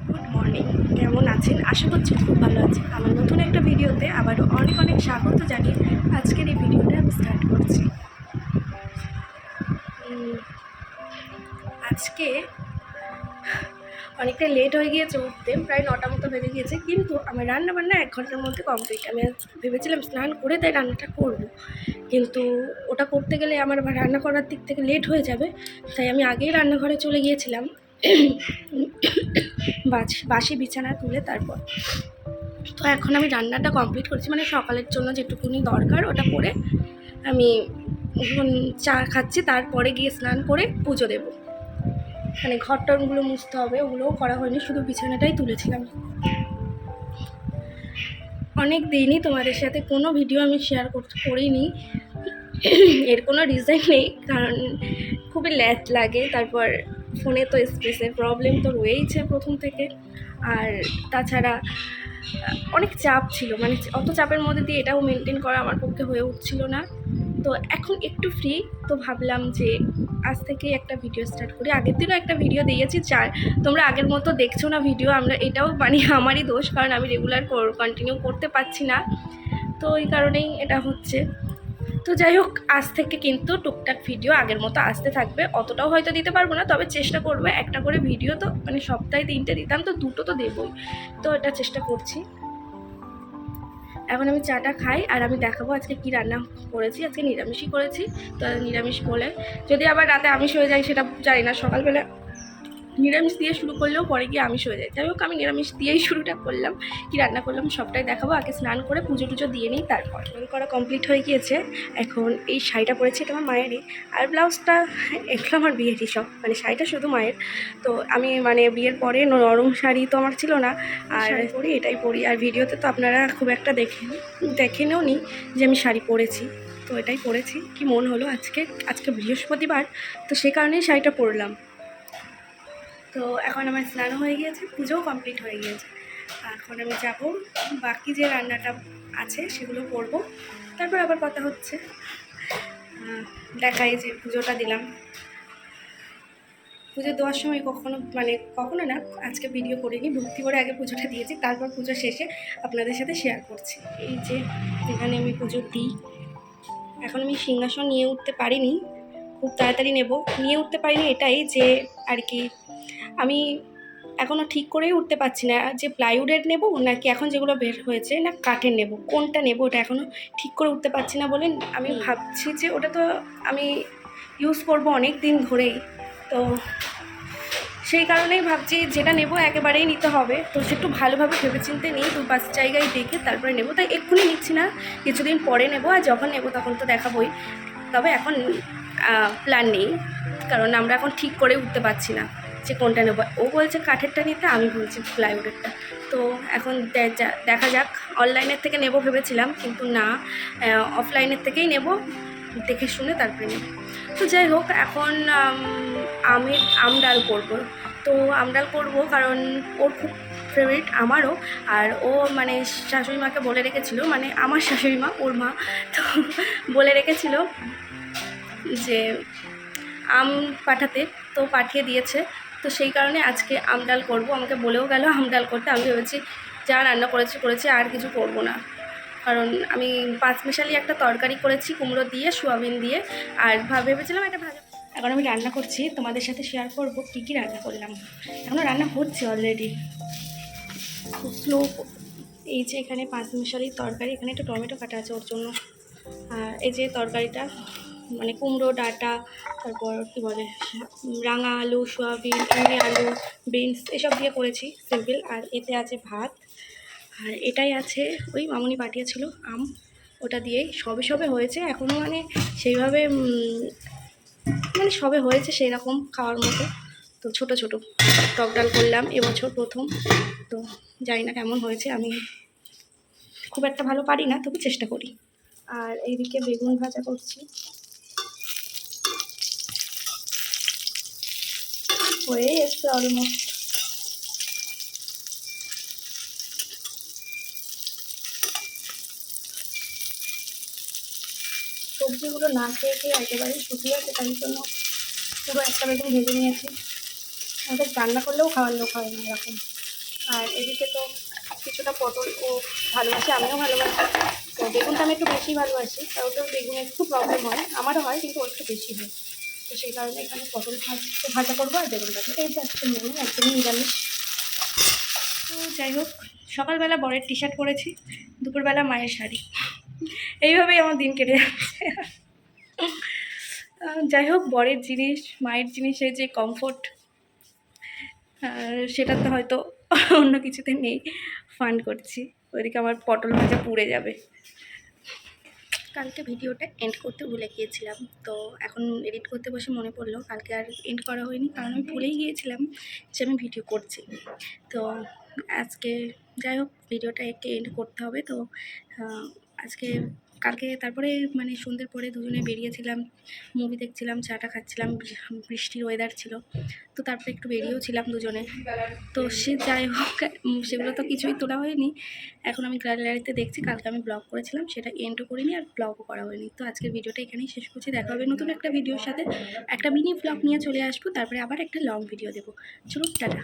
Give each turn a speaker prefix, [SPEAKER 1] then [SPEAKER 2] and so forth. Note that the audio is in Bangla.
[SPEAKER 1] গুড মর্নিং, কেমন আছেন? আশা করছি খুব ভালো আছেন। আমার নতুন একটা ভিডিওতে আবারও অনেক অনেক স্বাগত জানিয়ে আজকের এই ভিডিওটা আমি স্টার্ট করছি। আজকে অনেকটা লেট হয়ে গিয়েছে উঠতে, প্রায় 9টা মতো বেজে গিয়েছে, কিন্তু আমার রান্নাবান্না 1 ঘন্টার মধ্যে কমপ্লিট। আমি ভেবেছিলাম স্নান করে তাই রান্নাটা করব, কিন্তু ওটা করতে গেলে আমার রান্না করার দিক থেকে লেট হয়ে যাবে, তাই আমি আগেই রান্নাঘরে চলে গিয়েছিলাম বাসি বিছানা তুলে। তারপর তো এখন আমি রান্নাটা কমপ্লিট করছি, মানে সকালের জন্য যেটুকুনি দরকার ওটা করে আমি চা খাচ্ছি। তারপরে গিয়ে স্নান করে পুজো দেবো, মানে ঘর টরগুলো মুছতে হবে, ওগুলোও করা হয়নি, শুধু বিছানাটাই তুলেছিলাম। অনেক দিনই তোমাদের সাথে কোনো ভিডিও আমি শেয়ার করিনি, এর কোনো রিজন নেই, কারণ খুবই ল্যাট লাগে। তারপর ফোনে তো স্পেসের প্রবলেম তো রয়েইছে প্রথম থেকে, আর তাছাড়া অনেক চাপ ছিল, মানে অত চাপের মধ্যে দিয়ে এটাও মেনটেন করা আমার পক্ষে হয়ে উঠছিল না। তো এখন একটু ফ্রি, তো ভাবলাম যে আজ থেকে একটা ভিডিও স্টার্ট করি। আগের দিনও একটা ভিডিও দিয়েছি, তোমরা আগের মতো দেখছো না ভিডিও, আমরা এটাও মানে আমারই দোষ, কারণ আমি রেগুলার কন্টিনিউ করতে পারছি না, তো এই কারণেই এটা হচ্ছে। তো যাই হোক, আজ থেকে কিন্তু টুকটাক ভিডিও আগের মতো আসতে থাকবে। অতটাও হয়তো দিতে পারবো না, তবে চেষ্টা করবো একটা করে ভিডিও, তো মানে সপ্তাহে 3টে দিতাম, তো 2টো তো দেবই, তো এটা চেষ্টা করছি। এখন আমি চাটা খাই আর আমি দেখাবো আজকে কি রান্না করেছি। আজকে নিরামিষই করেছি, তো নিরামিষ বলে যদি আবার রাতে আমিষ হয়ে যায় সেটা জানি না। সকালবেলা নিরামিষ দিয়ে শুরু করলেও পরে গিয়ে আমিষ হয়ে যায়। যাই হোক, আমি নিরামিষ দিয়েই শুরুটা করলাম। কি রান্না করলাম সবটাই দেখাবো। আগে স্নান করে পুজো টুজো দিয়ে নিই, তারপর স্নান করা কমপ্লিট হয়ে গিয়েছে। এখন এই শাড়িটা পরেছি, এটা আমার মায়েরই, আর ব্লাউজটা এগুলো আমার বিয়েরই সব, মানে শাড়িটা শুধু মায়ের। তো আমি মানে বিয়ের পরে নরম শাড়ি তো আমার ছিল না, আর পরি এটাই পরি। আর ভিডিওতে তো আপনারা খুব একটা দেখেনও নি যে আমি শাড়ি পরেছি, তো এটাই পরেছি। কি মন হলো আজকে বৃহস্পতিবার, তো সে কারণেই শাড়িটা পরলাম। তো এখন আমার স্নান হয়ে গিয়েছে, পুজোও কমপ্লিট হয়ে গিয়েছে। এখন আমি যাব, বাকি যে রান্নাটা আছে সেগুলো করব, তারপর আবার কথা হচ্ছে। দেখাই যে পুজোটা দিলাম। পুজো দেওয়ার সময় কখনো না, আজকে ভিডিও করিনি, ভক্তি করে আগে পুজোটা দিয়েছি, তারপর পুজো শেষে আপনাদের সাথে শেয়ার করছি। এই যে যেখানে আমি পুজো দিই, এখন আমি সিংহাসন নিয়ে উঠতে পারিনি, খুব তাড়াতাড়ি নিয়ে উঠতে পারিনি, এটাই যে আর কি আমি এখনও ঠিক করেই উঠতে পারছি না যে প্লাইউডের নেব নাকি এখন যেগুলো বের হয়েছে না কাঠের নেব, কোনটা নেব ওটা এখনও ঠিক করে উঠতে পারছি না। বলে আমি ভাবছি যে ওটা তো আমি ইউজ করব অনেক দিন ধরেই, তো সেই কারণেই ভাবছি যেটা নেব একেবারেই নিতে হবে। তো একটু ভালোভাবে ভেবেচিন্তে নিই, 2-5 জায়গায় দেখে তারপরে নেব, তাই এক্ষুনি নিচ্ছি না, কিছুদিন পরে নেব, আর যখন নেব তখন তো দেখাবই। তবে এখন প্ল্যান নেই, কারণ আমরা এখন ঠিক করে উঠতে পারছি না যে কোনটা নেব। ও বলছে কাঠেরটা নিতে, আমি বলছি প্লাইউডেরটা। তো এখন দেখা যাক, অনলাইনের থেকে নেব ভেবেছিলাম, কিন্তু না, অফলাইনের থেকেই নেব, দেখে শুনে তারপরে নেব। তো যাই হোক, এখন আমি আমডাল করব। তো আমডাল করব কারণ ওর খুব ফেভারিট, আমারও। আর ও মানে শাশুড়ি মাকে বলে রেখেছিল, মানে আমার শাশুড়ি মা, ওর মা, তো বলে রেখেছিল যে আম পাঠাতে, তো পাঠিয়ে দিয়েছে। তো সেই কারণে আজকে আমডাল করব, আমাকে বলেও গেল আমডাল করতে। আমি ভেবেছি যা রান্না করেছি আর কিছু করব না, কারণ আমি পাঁচমিশালি একটা তরকারি করেছি কুমড়ো দিয়ে, সোয়াবিন দিয়ে, আর ভেবেছিলাম একটা ভাজা। এখন আমি রান্না করছি, তোমাদের সাথে শেয়ার করব কী কী রান্না করলাম। এখনও রান্না হচ্ছে অলরেডি, খুব স্লো। এই যে এখানে পাঁচমিশালি তরকারি, এখানে একটা টমেটো কাটা আছে ওর জন্য। আর এই যে তরকারিটা মানে কুমড়ো ডাঁটা, তারপর কী বলে রাঙা আলু, সোয়াবিন, চিংড়ি আলু, বিনস এসব দিয়ে করেছি সিম্পল। আর এতে আছে ভাত, আর এটাই আছে ওই মামুনি পাঠিয়েছিল আম, ওটা দিয়েই সবে হয়েছে। এখনও মানে সেইভাবে মানে সবে হয়েছে সেই রকম খাওয়ার মতো। তো ছোটো ছোটো টক ডাল করলাম এবছর প্রথম, তো জানি না কেমন হয়েছে, আমি খুব একটা ভালো পারি না, তবু চেষ্টা করি। আর এইদিকে বেগুন ভাজা করছি, হয়ে এসছে অলমোস্ট। সবজিগুলো না খেয়ে একেবারেই শুকিয়ে আছে, তাই জন্য পুরো একটা বেগুন ভেজে নিয়েছি। আমাদের রান্না করলেও খাওয়ার লোক হয় না এরকম। আর এদিকে তো কিছুটা পটল ও ভালোবাসে, আমিও ভালোবাসি। তো বেগুনটা আমি একটু বেশি ভালোবাসি, কারণ ওটা বেগুনে একটু প্রবলেম হয়, আমারও হয় কিন্তু ওর একটু বেশি হয়। তো সেই কারণে এখানে পটল ভাজা করবো আর বেগুনটা এই যে আজকে মেনু একদমই নিরামিষ। তো যাই হোক, সকালবেলা বরের টি শার্ট পরেছি, দুপুরবেলা মায়ের শাড়ি, এইভাবেই আমার দিন কেটে যাচ্ছে। যাই হোক, বরের জিনিস মায়ের জিনিসের যে কমফোর্ট সেটাতে হয়তো অন্য কিছুতে নেই, ফান করছি। ওইদিকে আমার পটল ভাজা পুড়ে যাবে। কালকে ভিডিওটা এন্ড করতে ভুলে গিয়েছিলাম, তো এখন এডিট করতে বসে মনে পড়লো কালকে আর এন্ড করা হয়নি, কারণ আমি ভুলেই গিয়েছিলাম যে আমি ভিডিও করছি। তো আজকে যাই হোক, ভিডিওটা একটু এন্ড করতে হবে। তো আজকে কালকে তারপরে মানে সন্ধ্যের পরে দুজনে বেরিয়েছিলাম, মুভি দেখছিলাম, চাটা খাচ্ছিলাম, বৃষ্টির ওয়েদার ছিল। তো তারপরে একটু বেরিয়েও ছিলাম দুজনে। তো সে যাই হোক, সেগুলো তো কিছুই তোলা হয়নি। এখন আমি গ্যালারিতে দেখছি, কালকে আমি ব্লগ করেছিলাম সেটা এন্ডও করিনি আর ব্লগও করা হয়নি। তো আজকের ভিডিওটা এখানেই শেষ করছি, দেখা হবে নতুন একটা ভিডিওর সাথে। একটা মিনি ব্লগ নিয়ে চলে আসবো, তারপরে আবার একটা লং ভিডিও দেবো। চলো, টাটা।